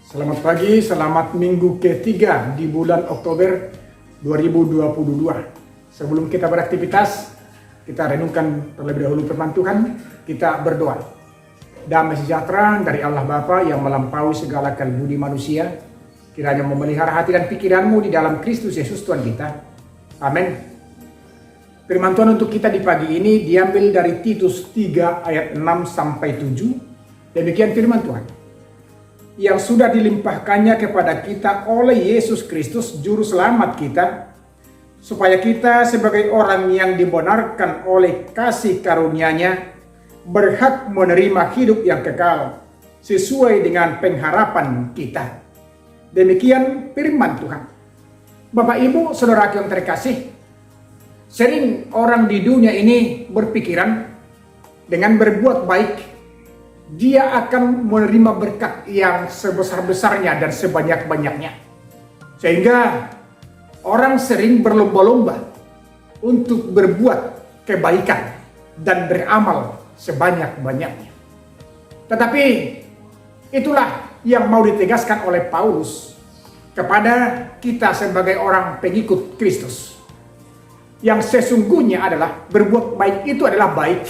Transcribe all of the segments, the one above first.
Selamat pagi, selamat minggu ketiga di bulan Oktober 2022. Sebelum kita beraktivitas, kita renungkan terlebih dahulu firman Tuhan, kita berdoa. Damai sejahtera dari Allah Bapa yang melampaui segala akal budi manusia, kiranya memelihara hati dan pikiranmu di dalam Kristus Yesus Tuhan kita. Amin. Firman Tuhan untuk kita di pagi ini diambil dari Titus 3 ayat 6 sampai 7. Demikian firman Tuhan. Yang sudah dilimpahkannya kepada kita oleh Yesus Kristus Juru Selamat kita, supaya kita sebagai orang yang dibenarkan oleh kasih karunia-Nya berhak menerima hidup yang kekal sesuai dengan pengharapan kita. Demikian firman Tuhan. Bapak Ibu Saudara yang terkasih, sering orang di dunia ini berpikiran dengan berbuat baik dia akan menerima berkat yang sebesar-besarnya dan sebanyak-banyaknya. Sehingga orang sering berlomba-lomba untuk berbuat kebaikan dan beramal sebanyak-banyaknya. Tetapi itulah yang mau ditegaskan oleh Paulus kepada kita sebagai orang pengikut Kristus. Yang sesungguhnya adalah berbuat baik itu adalah baik.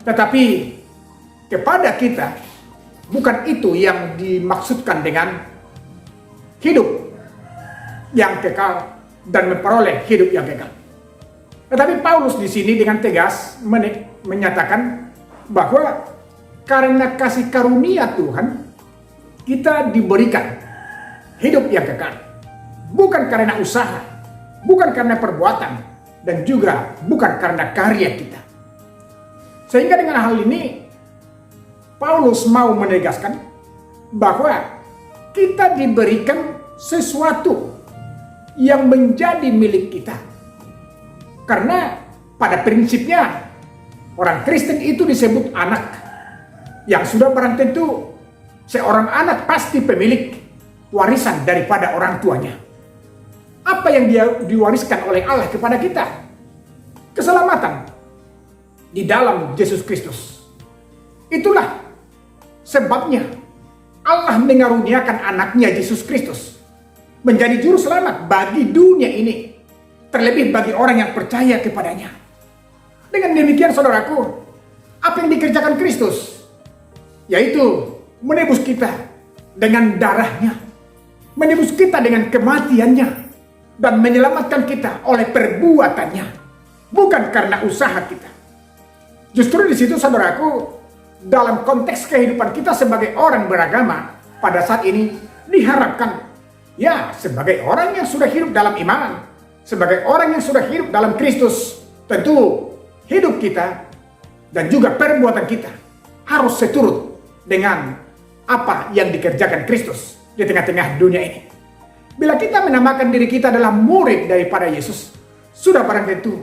Tetapi kepada kita, bukan itu yang dimaksudkan dengan hidup yang kekal dan memperoleh hidup yang kekal. Tetapi Paulus di sini dengan tegas menyatakan bahwa karena kasih karunia Tuhan, kita diberikan hidup yang kekal. Bukan karena usaha, bukan karena perbuatan, dan juga bukan karena karya kita. Sehingga dengan hal ini, Paulus mau menegaskan bahwa kita diberikan sesuatu yang menjadi milik kita. Karena pada prinsipnya orang Kristen itu disebut anak. Yang sudah barang tentu seorang anak pasti pemilik warisan daripada orang tuanya. Apa yang dia diwariskan oleh Allah kepada kita? Keselamatan di dalam Yesus Kristus. Itulah sebabnya Allah mengaruniakan anaknya Yesus Kristus menjadi juru selamat bagi dunia ini, terlebih bagi orang yang percaya kepadanya. Dengan demikian saudaraku, apa yang dikerjakan Kristus? Yaitu menebus kita dengan darahnya, menebus kita dengan kematiannya, dan menyelamatkan kita oleh perbuatannya, bukan karena usaha kita. Justru di situ saudaraku, dalam konteks kehidupan kita sebagai orang beragama pada saat ini diharapkan ya sebagai orang yang sudah hidup dalam iman, sebagai orang yang sudah hidup dalam Kristus, tentu hidup kita dan juga perbuatan kita harus seturut dengan apa yang dikerjakan Kristus di tengah-tengah dunia ini. Bila kita menamakan diri kita adalah murid daripada Yesus, sudah barang tentu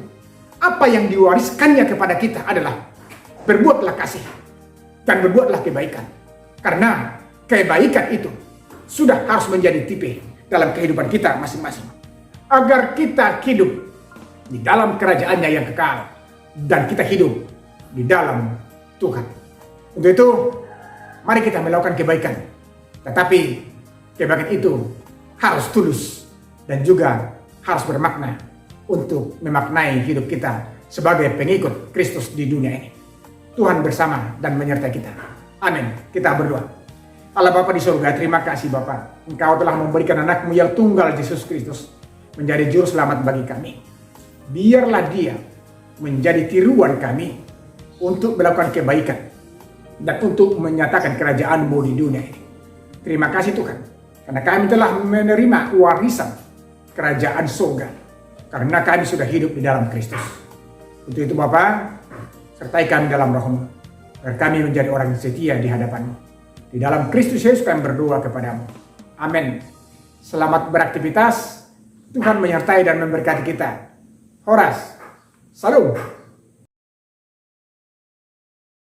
apa yang diwariskannya kepada kita adalah berbuatlah kasih dan berbuatlah kebaikan. Karena kebaikan itu sudah harus menjadi tipe dalam kehidupan kita masing-masing. Agar kita hidup di dalam kerajaannya yang kekal. Dan kita hidup di dalam Tuhan. Untuk itu, mari kita melakukan kebaikan. Tetapi kebaikan itu harus tulus dan juga harus bermakna untuk memaknai hidup kita sebagai pengikut Kristus di dunia ini. Tuhan bersama dan menyertai kita. Amin. Kita berdoa. Allah Bapa di surga, terima kasih Bapa. Engkau telah memberikan anakmu yang tunggal Yesus Kristus menjadi juru selamat bagi kami. Biarlah dia menjadi tiruan kami untuk melakukan kebaikan dan untuk menyatakan kerajaan-Mu di dunia ini. Terima kasih Tuhan, karena kami telah menerima warisan kerajaan surga, karena kami sudah hidup di dalam Kristus. Untuk itu Bapa, sertai kami dalam roh-Mu, agar kami menjadi orang yang setia di hadapan-Mu. Di dalam Kristus Yesus kami berdoa kepadamu. Amin. Selamat beraktivitas. Tuhan menyertai dan memberkati kita. Horas. Salam.